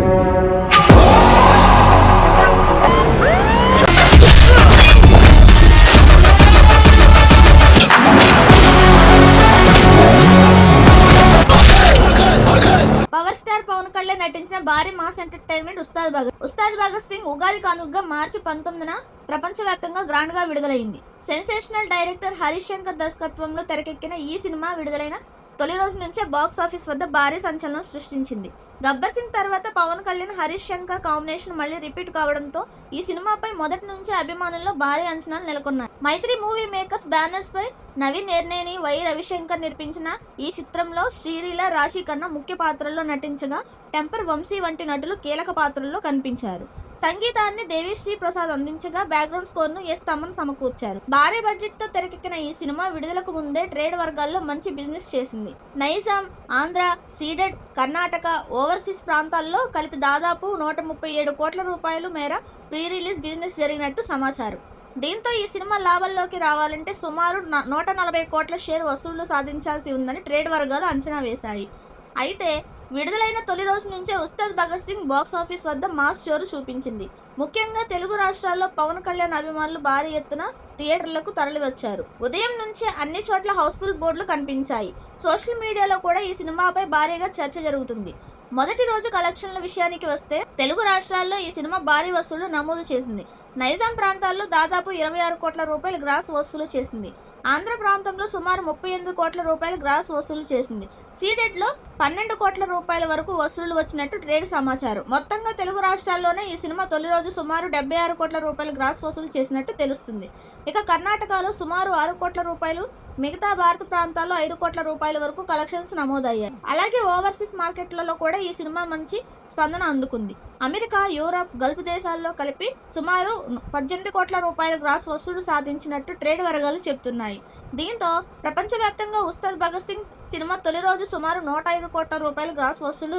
Power star Pawan Kalyan నటించిన భారీ mass entertainment Ustaad Bhagat Singh Ugadi కానుకగా మార్చి 19న ప్రపంచవ్యాప్తంగా గ్రాండ్ గా విడుదలైంది. సెన్సేషనల్ డైరెక్టర్ హరీష్ శంకర్ దర్శకత్వంలో తెరకెక్కిన ఈ సినిమా విడుదలైన తొలి రోజు నుంచే బాక్స్ ఆఫీస్ వద్ద భారీ సంచలనం సృష్టించింది. గబ్బర్ సింగ్ తర్వాత పవన్ కళ్యాణ్ హరీష్ శంకర్ కాంబినేషన్ మళ్లీ రిపీట్ కావడంతో ఈ సినిమాపై మొదటి నుంచే అభిమానుల్లో భారీ అంచనాలు నెలకొన్నాయి. మైత్రి మూవీ మేకర్స్ బ్యానర్స్ పై నవీన్ ఎర్నేని, వై రవిశంకర్ నిర్మించిన ఈ చిత్రంలో శ్రీలీల, రాశి ఖన్నా ముఖ్య పాత్రల్లో నటించగా టెంపర్, వంశీ వంటి నటులు కీలక పాత్రల్లో కనిపించారు. సంగీతాన్ని దేవిశ్రీ ప్రసాద్ అందించగా బ్యాక్గ్రౌండ్ స్కోర్ ను ఎస్ తమన్ సమకూర్చారు. భారీ బడ్జెట్ తో తెరకెక్కిన ఈ సినిమా విడుదలకు ముందే ట్రేడ్ వర్గాల్లో మంచి బిజినెస్ చేసింది. నైజాం, ఆంధ్ర, సీడెడ్, కర్ణాటక, ఓవర్సీస్ ప్రాంతాల్లో కలిపి దాదాపు 137 కోట్ల రూపాయల మేర ప్రీ రిలీజ్ బిజినెస్ జరిగినట్టు సమాచారం. దీంతో ఈ సినిమా లాభాల్లోకి రావాలంటే సుమారు 140 కోట్ల షేర్ వసూళ్లు సాధించాల్సి ఉందని ట్రేడ్ వర్గాలు అంచనా వేశాయి. అయితే విడుదలైన తొలి రోజు నుంచే ఉస్తాద్ భగత్ సింగ్ బాక్స్ ఆఫీస్ వద్ద మాస్ షోరు చూపించింది. ముఖ్యంగా తెలుగు రాష్ట్రాల్లో పవన్ కళ్యాణ్ అభిమానులు భారీ ఎత్తున థియేటర్లకు తరలివచ్చారు. ఉదయం నుంచే అన్ని చోట్ల హౌస్ఫుల్ బోర్డులు కనిపించాయి. సోషల్ మీడియాలో కూడా ఈ సినిమాపై భారీగా చర్చ జరుగుతుంది. మొదటి రోజు కలెక్షన్ల విషయానికి వస్తే తెలుగు రాష్ట్రాల్లో ఈ సినిమా భారీ వసూళ్లు నమోదు చేసింది. నైజాం ప్రాంతాల్లో దాదాపు 26 కోట్ల రూపాయల గ్రాస్ వసూలు చేసింది. ఆంధ్ర ప్రాంతంలో సుమారు 38 కోట్ల రూపాయల గ్రాస్ వసూలు చేసింది. సీడెడ్ లో 12 కోట్ల రూపాయల వరకు వసూళ్లు వచ్చినట్టు ట్రేడ్ సమాచారం. మొత్తంగా తెలుగు రాష్ట్రాల్లోనే ఈ సినిమా తొలి రోజు సుమారు 76 కోట్ల రూపాయల గ్రాస్ వసూలు చేసినట్టు తెలుస్తుంది. ఇక కర్ణాటకలో సుమారు 6 కోట్ల రూపాయలు, మిగతా భారత ప్రాంతాల్లో 5 కోట్ల రూపాయల వరకు కలెక్షన్స్ నమోదయ్యాయి. అలాగే ఓవర్సీస్ మార్కెట్లలో కూడా ఈ సినిమా మంచి స్పందన అందుకుంది. అమెరికా, యూరప్, గల్ఫ్ దేశాల్లో కలిపి సుమారు 18 కోట్ల రూపాయల గ్రాస్ వసూలు సాధించినట్టు ట్రేడ్ వర్గాలు చెబుతున్నాయి. దీంతో ప్రపంచవ్యాప్తంగా ఉస్తాద్ భగత్ సింగ్ సినిమా తొలి రోజు సుమారు 105 కోట్ల రూపాయల గ్రాస్ వసూలు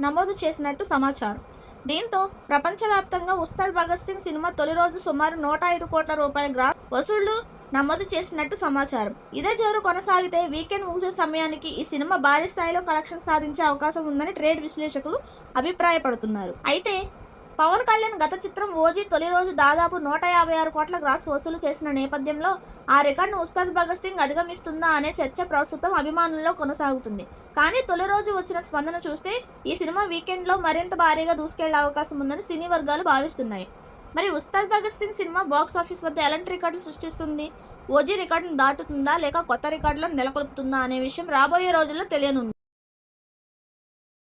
నమోదు చేసినట్టు సమాచారం. దీంతో ప్రపంచవ్యాప్తంగా ఉస్తాద్ భగత్ సింగ్ సినిమా తొలి రోజు సుమారు 105 కోట్ల రూపాయల గ్రాస్ వసూళ్లు నమోదు చేసినట్టు సమాచారం. ఇదే జోరు కొనసాగితే వీకెండ్ ముగిసే సమయానికి ఈ సినిమా భారీ స్థాయిలో కలెక్షన్ సాధించే అవకాశం ఉందని ట్రేడ్ విశ్లేషకులు అభిప్రాయపడుతున్నారు. అయితే పవన్ కళ్యాణ్ గత చిత్రం ఓజీ తొలి రోజు దాదాపు 156 కోట్ల గ్రాస్ వసూలు చేసిన నేపథ్యంలో ఆ రికార్డును ఉస్తాద్ భగత్ సింగ్ అధిగమిస్తుందా అనే చర్చ ప్రస్తుతం అభిమానుల్లో కొనసాగుతుంది. కానీ తొలి రోజు వచ్చిన స్పందన చూస్తే ఈ సినిమా వీకెండ్ లో మరింత భారీగా దూసుకెళ్లే అవకాశం ఉందని సినీ వర్గాలు భావిస్తున్నాయి. మరి ఉస్తాద్ భగత్ సింగ్ సినిమా బాక్స్ ఆఫీస్ వద్ద ఎలాంటి రికార్డులు సృష్టిస్తుంది? ఓజీ రికార్డును దాటుతుందా లేక కొత్త రికార్డులను నెలకొల్పుతుందా అనే విషయం రాబోయే రోజుల్లో తెలియనుంది.